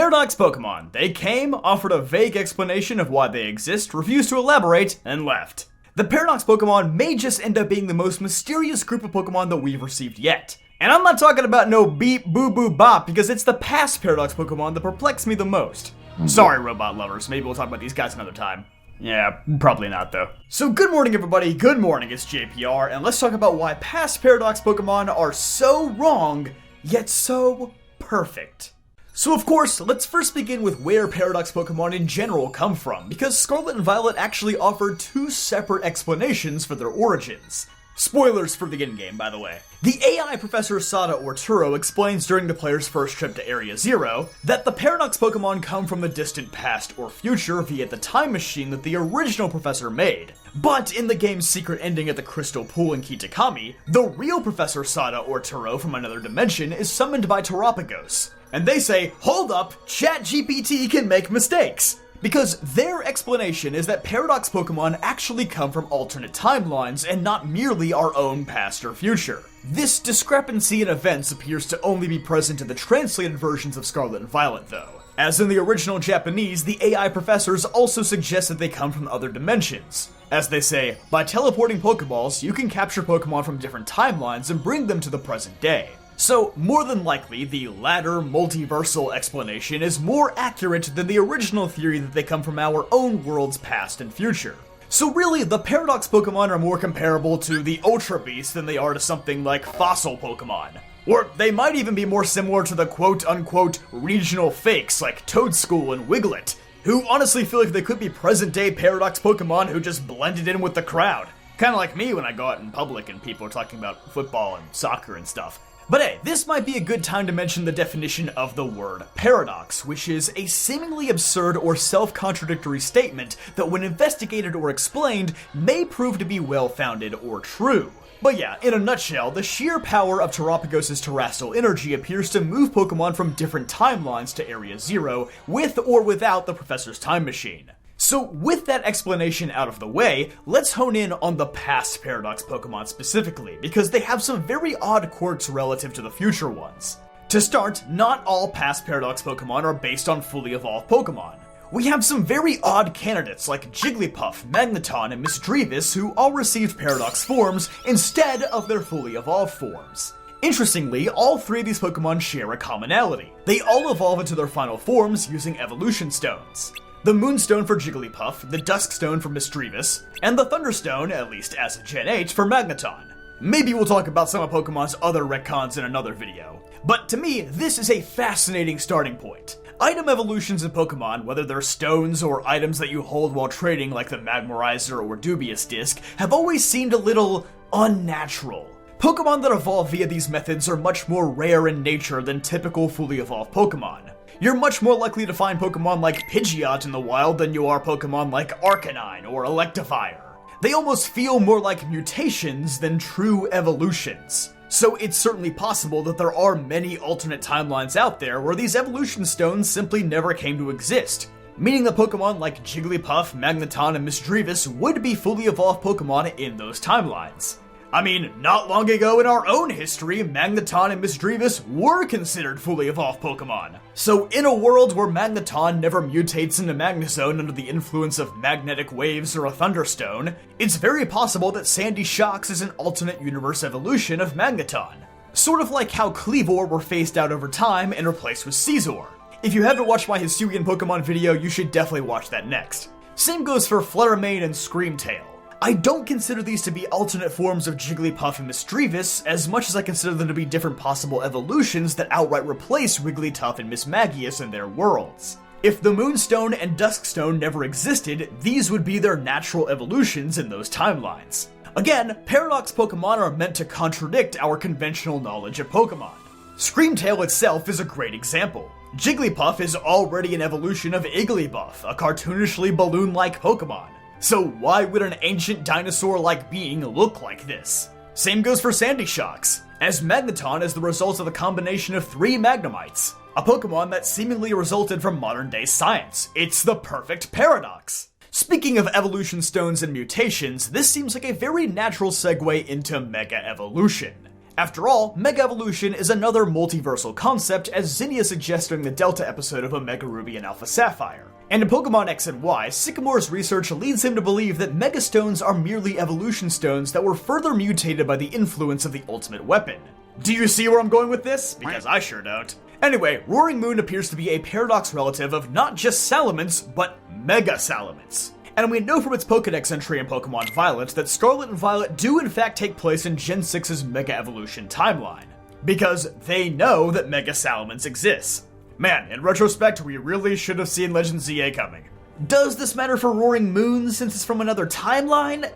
Paradox Pokemon. They came, offered a vague explanation of why they exist, refused to elaborate, and left. The Paradox Pokemon may just end up being the most mysterious group of Pokemon that we've received yet. And I'm not talking about no beep, boo, boo, bop, because it's the past Paradox Pokemon that perplex me the most. Sorry, robot lovers, maybe we'll talk about these guys another time. Yeah, probably not though. So good morning everybody, good morning, it's JPR, and let's talk about why past Paradox Pokemon are so wrong, yet so perfect. So of course, let's first begin with where Paradox Pokemon in general come from, because Scarlet and Violet actually offered two separate explanations for their origins. Spoilers for the in-game, by the way. The AI Professor Sada Orturo explains during the player's first trip to Area Zero that the Paradox Pokemon come from the distant past or future via the time machine that the original professor made. But in the game's secret ending at the Crystal Pool in Kitakami, the real Professor Sada Orturo from another dimension is summoned by Terapagos. And they say, hold up, ChatGPT can make mistakes! Because their explanation is that Paradox Pokemon actually come from alternate timelines and not merely our own past or future. This discrepancy in events appears to only be present in the translated versions of Scarlet and Violet though. As in the original Japanese, the AI professors also suggest that they come from other dimensions. As they say, by teleporting Pokeballs, you can capture Pokemon from different timelines and bring them to the present day. So, more than likely, the latter multiversal explanation is more accurate than the original theory that they come from our own world's past and future. So really, the Paradox Pokemon are more comparable to the Ultra Beast than they are to something like fossil Pokemon. Or they might even be more similar to the quote-unquote regional fakes like Toadstool and Wiglet, who honestly feel like they could be present-day Paradox Pokemon who just blended in with the crowd. Kinda like me when I go out in public and people are talking about football and soccer and stuff. But hey, this might be a good time to mention the definition of the word paradox, which is a seemingly absurd or self-contradictory statement that when investigated or explained may prove to be well-founded or true. But yeah, in a nutshell, the sheer power of Terapagos' terrestrial energy appears to move Pokemon from different timelines to Area Zero, with or without the Professor's time machine. So with that explanation out of the way, let's hone in on the past Paradox Pokemon specifically, because they have some very odd quirks relative to the future ones. To start, not all past Paradox Pokemon are based on fully evolved Pokemon. We have some very odd candidates like Jigglypuff, Magneton, and Misdreavus who all received Paradox forms instead of their fully evolved forms. Interestingly, all three of these Pokemon share a commonality. They all evolve into their final forms using evolution stones. The Moonstone for Jigglypuff, the Duskstone for Misdreavus, and the Thunderstone, at least as a Gen 8, for Magneton. Maybe we'll talk about some of Pokemon's other retcons in another video. But to me, this is a fascinating starting point. Item evolutions in Pokemon, whether they're stones or items that you hold while trading like the Magmarizer or Dubious Disc, have always seemed a little unnatural. Pokemon that evolve via these methods are much more rare in nature than typical fully evolved Pokemon. You're much more likely to find Pokemon like Pidgeot in the wild than you are Pokemon like Arcanine or Electivire. They almost feel more like mutations than true evolutions. So it's certainly possible that there are many alternate timelines out there where these evolution stones simply never came to exist, meaning that Pokemon like Jigglypuff, Magneton, and Misdreavus would be fully evolved Pokemon in those timelines. I mean, not long ago in our own history, Magneton and Misdreavus were considered fully evolved Pokemon. So in a world where Magneton never mutates into Magnezone under the influence of magnetic waves or a Thunderstone, it's very possible that Sandy Shocks is an alternate universe evolution of Magneton. Sort of like how Kleavor were phased out over time and replaced with Scizor. If you haven't watched my Hisuian Pokemon video, you should definitely watch that next. Same goes for Fluttermane and Screamtail. I don't consider these to be alternate forms of Jigglypuff and Misdreavus as much as I consider them to be different possible evolutions that outright replace Wigglytuff and Mismagius in their worlds. If the Moonstone and Duskstone never existed, these would be their natural evolutions in those timelines. Again, Paradox Pokemon are meant to contradict our conventional knowledge of Pokemon. Screamtail itself is a great example. Jigglypuff is already an evolution of Igglybuff, a cartoonishly balloon-like Pokemon. So why would an ancient dinosaur-like being look like this? Same goes for Sandy Shocks, as Magneton is the result of a combination of 3 Magnemites, a Pokemon that seemingly resulted from modern-day science. It's the perfect paradox. Speaking of evolution stones and mutations, this seems like a very natural segue into Mega Evolution. After all, Mega Evolution is another multiversal concept, as Zinnia suggests during the Delta episode of Omega Ruby and Alpha Sapphire. And in Pokemon X and Y, Sycamore's research leads him to believe that Mega Stones are merely evolution stones that were further mutated by the influence of the ultimate weapon. Do you see where I'm going with this? Because I sure don't. Anyway, Roaring Moon appears to be a paradox relative of not just Salamence, but Mega Salamence. And we know from its Pokedex entry in Pokemon Violet that Scarlet and Violet do in fact take place in Gen 6's Mega Evolution timeline, because they know that Mega Salamence exists. Man, in retrospect, we really should have seen Legend ZA coming. Does this matter for Roaring Moon since it's from another timeline?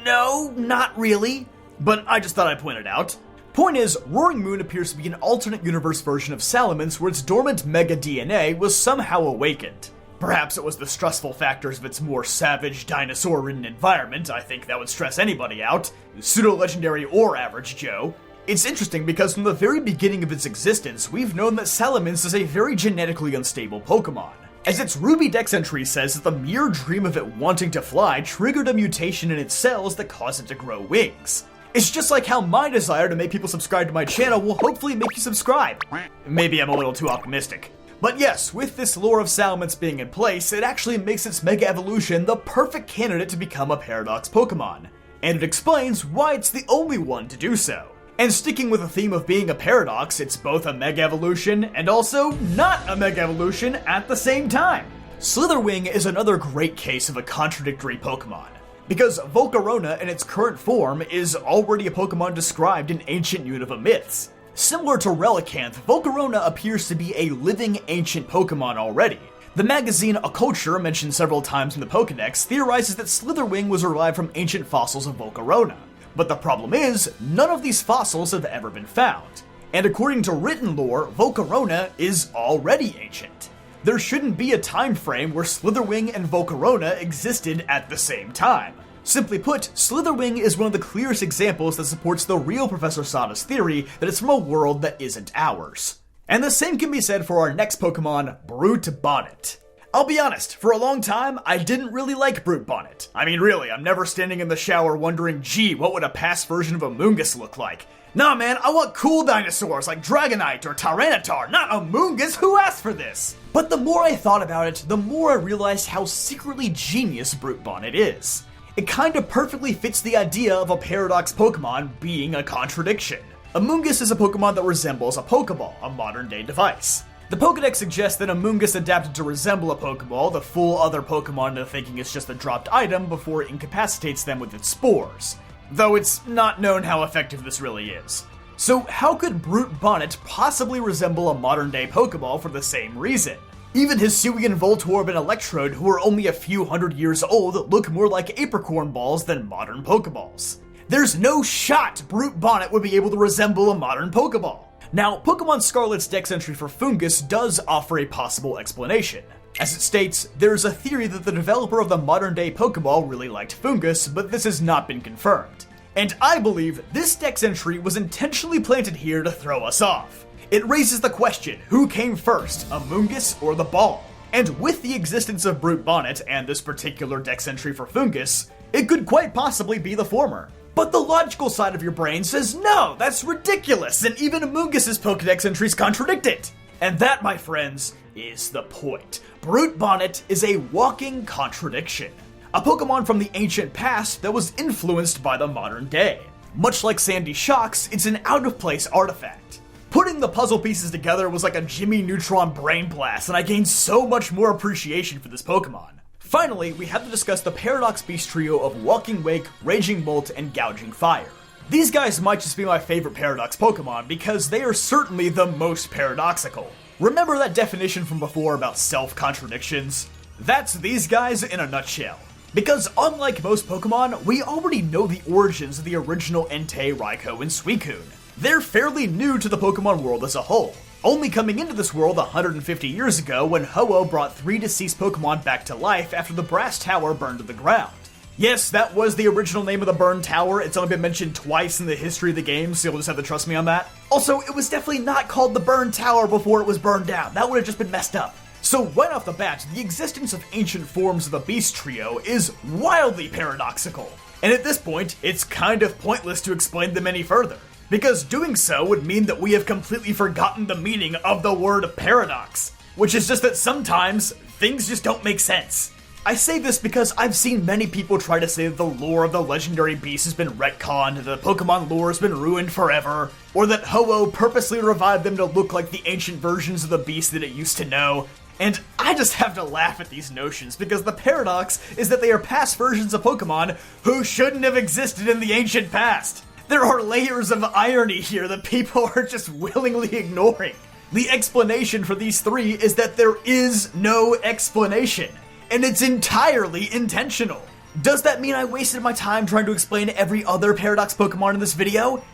No, not really, but I just thought I'd point it out. Point is, Roaring Moon appears to be an alternate universe version of Salamence where its dormant Mega DNA was somehow awakened. Perhaps it was the stressful factors of its more savage, dinosaur-ridden environment. I think that would stress anybody out, pseudo-legendary or average Joe. It's interesting because from the very beginning of its existence, we've known that Salamence is a very genetically unstable Pokemon, as its Ruby Dex entry says that the mere dream of it wanting to fly triggered a mutation in its cells that caused it to grow wings. It's just like how my desire to make people subscribe to my channel will hopefully make you subscribe. Maybe I'm a little too optimistic. But yes, with this lore of Salamence being in place, it actually makes its Mega Evolution the perfect candidate to become a Paradox Pokemon. And it explains why it's the only one to do so. And sticking with the theme of being a Paradox, it's both a Mega Evolution and also not a Mega Evolution at the same time. Slither Wing is another great case of a contradictory Pokemon, because Volcarona in its current form is already a Pokemon described in ancient Unova myths. Similar to Relicanth, Volcarona appears to be a living ancient Pokemon already. The magazine A Culture, mentioned several times in the Pokedex, theorizes that Slither Wing was derived from ancient fossils of Volcarona. But the problem is, none of these fossils have ever been found. And according to written lore, Volcarona is already ancient. There shouldn't be a time frame where Slither Wing and Volcarona existed at the same time. Simply put, Slither Wing is one of the clearest examples that supports the real Professor Sada's theory that it's from a world that isn't ours. And the same can be said for our next Pokemon, Brute Bonnet. I'll be honest, for a long time, I didn't really like Brute Bonnet. I mean really, I'm never standing in the shower wondering, gee, what would a past version of Amoonguss look like? Nah man, I want cool dinosaurs like Dragonite or Tyranitar, not Amoonguss, who asked for this? But the more I thought about it, the more I realized how secretly genius Brute Bonnet is. It kinda perfectly fits the idea of a Paradox Pokemon being a contradiction. Amoonguss is a Pokemon that resembles a Pokeball, a modern-day device. The Pokedex suggests that Amoonguss adapted to resemble a Pokeball, the fool other Pokemon into thinking it's just a dropped item before it incapacitates them with its spores. Though it's not known how effective this really is. So how could Brute Bonnet possibly resemble a modern-day Pokeball for the same reason? Even Hisuian, Voltorb, and Electrode, who are only a few hundred years old, look more like apricorn balls than modern Pokeballs. There's no shot Brute Bonnet would be able to resemble a modern Pokeball. Now, Pokemon Scarlet's Dex entry for Foongus does offer a possible explanation. As it states, there's a theory that the developer of the modern-day Pokeball really liked Foongus, but this has not been confirmed. And I believe this Dex entry was intentionally planted here to throw us off. It raises the question, who came first, Amoonguss or the ball? And with the existence of Brute Bonnet and this particular Dex entry for Foongus, it could quite possibly be the former. But the logical side of your brain says, no, that's ridiculous, and even Amoonguss's Pokedex entries contradict it. And that, my friends, is the point. Brute Bonnet is a walking contradiction. A Pokemon from the ancient past that was influenced by the modern day. Much like Sandy Shocks, it's an out-of-place artifact. Putting the puzzle pieces together was like a Jimmy Neutron brain blast, and I gained so much more appreciation for this Pokemon. Finally, we have to discuss the Paradox Beast trio of Walking Wake, Raging Bolt, and Gouging Fire. These guys might just be my favorite Paradox Pokemon because they are certainly the most paradoxical. Remember that definition from before about self-contradictions? That's these guys in a nutshell. Because unlike most Pokemon, we already know the origins of the original Entei, Raikou, and Suicune. They're fairly new to the Pokemon world as a whole, only coming into this world 150 years ago when Ho-Oh brought 3 deceased Pokemon back to life after the Brass Tower burned to the ground. Yes, that was the original name of the burned tower. It's only been mentioned twice in the history of the game, so you'll just have to trust me on that. Also, it was definitely not called the burned tower before it was burned down. That would have just been messed up. So right off the bat, the existence of ancient forms of the Beast Trio is wildly paradoxical. And at this point, it's kind of pointless to explain them any further. because doing so would mean that we have completely forgotten the meaning of the word paradox, which is just that sometimes things just don't make sense. I say this because I've seen many people try to say that the lore of the legendary beast has been retconned, the Pokemon lore has been ruined forever, or that Ho-Oh purposely revived them to look like the ancient versions of the beast that it used to know. And I just have to laugh at these notions, because the paradox is that they are past versions of Pokemon who shouldn't have existed in the ancient past. There are layers of irony here that people are just willingly ignoring. The explanation for these three is that there is no explanation, and it's entirely intentional. Does that mean I wasted my time trying to explain every other paradox Pokemon in this video?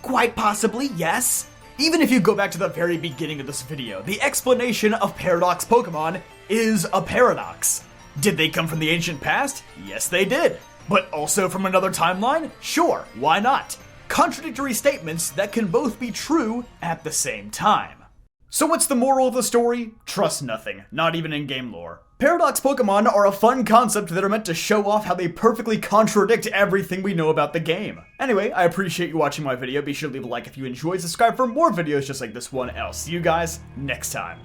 Quite possibly, yes. Even if you go back to the very beginning of this video, the explanation of paradox Pokemon is a paradox. Did they come from the ancient past? Yes, they did. But also from another timeline? Sure, why not? Contradictory statements that can both be true at the same time. So what's the moral of the story? Trust nothing, not even in game lore. Paradox Pokemon are a fun concept that are meant to show off how they perfectly contradict everything we know about the game. Anyway, I appreciate you watching my video. Be sure to leave a like if you enjoyed, subscribe for more videos just like this one, and I'll see you guys next time.